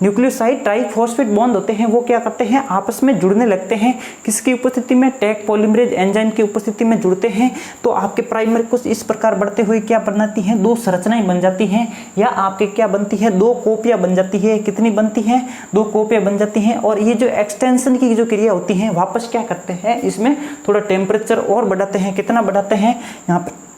न्यूक्लियोसाइड ट्राइफॉस्फेट बॉन्ड होते हैं, वो क्या करते हैं, आपस में जुड़ने लगते हैं। किसकी उपस्थिति में, टैग पॉलीमरेज एंजाइम की उपस्थिति में जुड़ते हैं। तो आपके प्राइमर कुछ इस प्रकार बढ़ते हुए क्या बनाती हैं, 2 संरचनाएं बन जाती हैं, या आपके क्या बनती है, 2 कॉपियां बन जाती है। कितनी बनती हैं, 2 कॉपियां बन जाती हैं। और ये जो एक्सटेंशन की जो क्रिया होती है, वापस क्या करते हैं, इसमें थोड़ा टेम्परेचर और बढ़ाते हैं। कितना बढ़ाते हैं,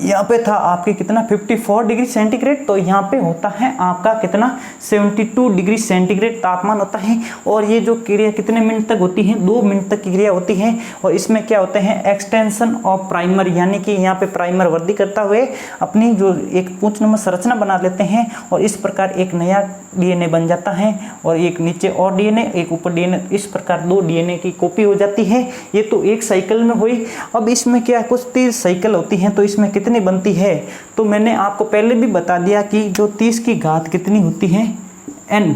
यहाँ पे था आपके कितना 54 डिग्री सेंटीग्रेड, तो यहाँ पे होता है आपका कितना 72 डिग्री सेंटीग्रेड तापमान होता है। और ये जो क्रिया कितने मिनट तक होती है, 2 मिनट तक की क्रिया होती है। और इसमें क्या होते हैं, एक्सटेंशन ऑफ प्राइमर, यानी कि यहाँ पे प्राइमर वृद्धि करता हुए अपनी जो एक पूंछनुमा संरचना बना लेते हैं, और इस प्रकार एक नया डीएनए बन जाता है, और एक नीचे और डीएनए, एक ऊपर डीएनए, इस प्रकार 2 डीएनए की कॉपी हो जाती है। ये तो एक साइकिल में हुई। अब इसमें क्या कुछ 30 साइकिल होती हैं, तो इसमें कितनी बनती है, तो मैंने आपको पहले भी बता दिया कि जो 30 की घात कितनी होती है, n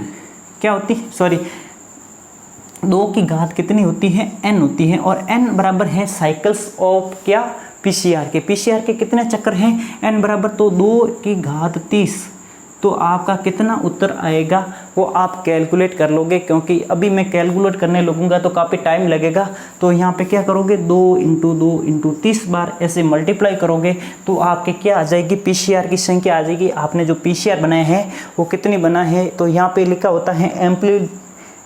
क्या होती है, सॉरी 2 की घात कितनी होती है, n होती है। और n बराबर है साइकिल्स ऑफ क्या, पीसीआर के। पीसीआर के कितने चक्कर हैं, n बराबर तो 2 की घात 30। तो आपका कितना उत्तर आएगा वो आप कैलकुलेट कर लोगे, क्योंकि अभी मैं कैलकुलेट करने लगूंगा तो काफ़ी टाइम लगेगा। तो यहाँ पे क्या करोगे, 2 × 2 × 30 बार ऐसे मल्टीप्लाई करोगे, तो आपके क्या आ जाएगी, पीसीआर की संख्या आ जाएगी। आपने जो पीसीआर बनाया है वो कितनी बना है, तो यहाँ पे लिखा होता है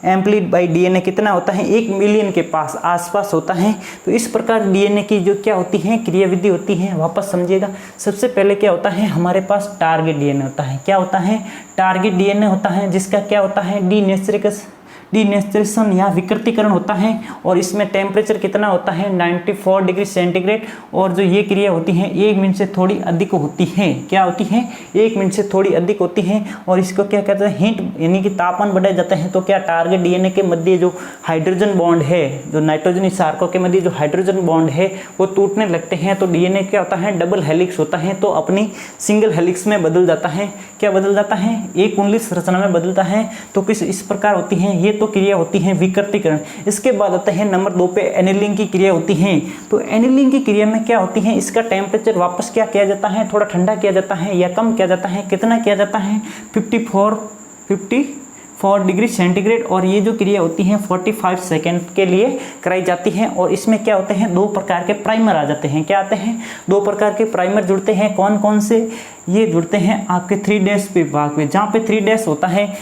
एम्प्लीड बाई डीएनए कितना होता है, 1 मिलियन के आसपास होता है। तो इस प्रकार डीएनए की जो क्या होती है, क्रियाविधि होती है, वापस समझिएगा। सबसे पहले क्या होता है, हमारे पास टारगेट डीएनए होता है। क्या होता है, टारगेट डीएनए होता है, जिसका क्या होता है, डीनेचरेशन या विकृतीकरण होता है। और इसमें टेम्परेचर कितना होता है, 94 डिग्री सेंटीग्रेड। और जो ये क्रिया होती है 1 मिनट से थोड़ी अधिक होती है। क्या होती है, 1 मिनट से थोड़ी अधिक होती है। और इसको क्या कहते हैं, हीट, यानी कि तापमान बढ़ाया जाता है। तो क्या टारगेट डीएनए के मध्य जो हाइड्रोजन बॉन्ड है, जो नाइट्रोजन सार्को के मध्य जो हाइड्रोजन बॉन्ड है वो टूटने लगते हैं। तो डीएनए क्या होता है, डबल हेलिक्स होता है, तो अपनी सिंगल हेलिक्स में बदल जाता है। क्या बदल जाता है, एक कुंडलित संरचना में बदलता है। तो किस इस प्रकार होती है, ये तो क्रिया होती है विकृतीकरण। इसके बाद आता है नंबर 2 पे एनिलिंग की क्रिया होती है। तो एनिलिंग की क्रिया में क्या होती है, इसका टेम्परेचर वापस क्या किया जाता है, थोड़ा ठंडा किया जाता है या कम किया जाता है। कितना किया जाता है, 54 डिग्री सेंटीग्रेड। और ये जो क्रिया होती है 45 सेकेंड के लिए कराई जाती है। और इसमें क्या होते हैं, 2 प्रकार के प्राइमर आ जाते हैं। क्या आते हैं, 2 प्रकार के प्राइमर जुड़ते हैं। कौन कौन से, ये जुड़ते हैं आपके 3 डैश विभाग में। जहाँ पे 3 डैश होता है,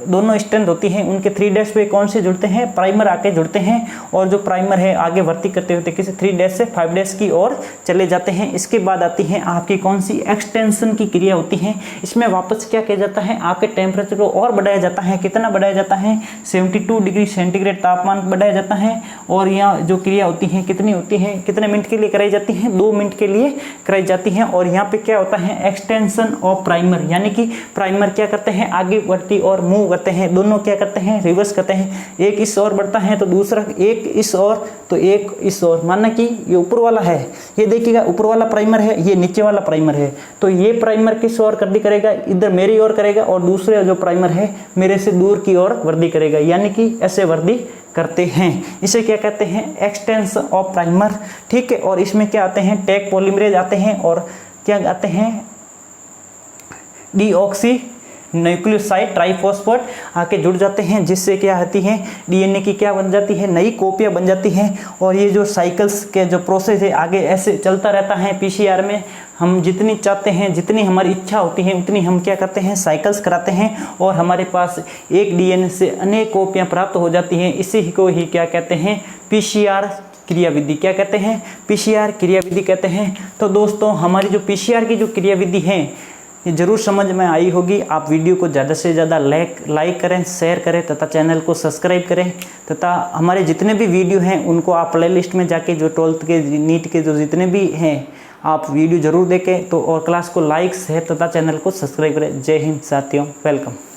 दोनों स्ट्रेंथ होती है, उनके 3 डैश पे कौन से जुड़ते हैं, प्राइमर आके जुड़ते हैं। और जो प्राइमर है आगे भर्ती करते होते किसी 3 डैश से 5 डैश की ओर चले जाते हैं। इसके बाद आती है आपकी कौन सी, एक्सटेंशन की क्रिया होती है। इसमें वापस क्या किया जाता है, आपके टेम्परेचर को और बढ़ाया जाता है। कितना बढ़ाया जाता है, 72 डिग्री सेंटीग्रेड तापमान बढ़ाया जाता है। और यहाँ जो क्रिया होती है कितनी होती है, कितने मिनट के लिए कराई जाती है, 2 मिनट के लिए कराई जाती है। और यहाँ पे क्या होता है, एक्सटेंशन ऑफ प्राइमर, यानी कि प्राइमर क्या करते हैं, आगे बढ़ती और मूव करते हैं। दोनों क्या करते हैं, रिवर्स करते हैं। एक इस ओर बढ़ता है तो दूसरा, एक इस ओर तो एक इस ओर। माना कि ये ऊपर वाला है, ये देखिएगा ऊपर वाला प्राइमर है, ये नीचे वाला प्राइमर है। तो ये प्राइमर किस ओर वृद्धि करेगा, इधर मेरी ओर करेगा, और दूसरे जो प्राइमर है मेरे से दूर की ओर वृद्धि करेगा, यानी कि ऐसे वृद्धि करते हैं। इसे क्या कहते हैं, एक्सटेंशन ऑफ प्राइमर। ठीक है। और इसमें क्या आते हैं, टैग पॉलीमरेज आते हैं, और क्या आते हैं, डीऑक्सी न्यूक्लियोसाइड ट्राइफॉस्फेट आके जुड़ जाते हैं, जिससे क्या होती है डीएनए की क्या बन जाती है, नई कॉपियाँ बन जाती हैं। और ये जो साइकिल्स के जो प्रोसेस है आगे ऐसे चलता रहता है। पीसीआर में हम जितनी चाहते हैं, जितनी हमारी इच्छा होती है उतनी हम क्या करते हैं, साइकिल्स कराते हैं और हमारे पास एक डीएनए से अनेक कॉपियाँ प्राप्त हो जाती हैं। इसी को ही क्या कहते हैं, पीसीआर क्रियाविधि क्या कहते हैं, पीसीआर क्रियाविधि कहते हैं। तो दोस्तों हमारी जो पीसीआर की जो क्रियाविधि है ये ज़रूर समझ में आई होगी। आप वीडियो को ज़्यादा से ज़्यादा लाइक करें, शेयर करें तथा चैनल को सब्सक्राइब करें तथा हमारे जितने भी वीडियो हैं उनको आप प्लेलिस्ट में जाके जो 12th के नीट के जो जितने भी हैं आप वीडियो ज़रूर देखें। तो और क्लास को लाइक शेयर तथा चैनल को सब्सक्राइब करें। जय हिंद साथियों, वेलकम।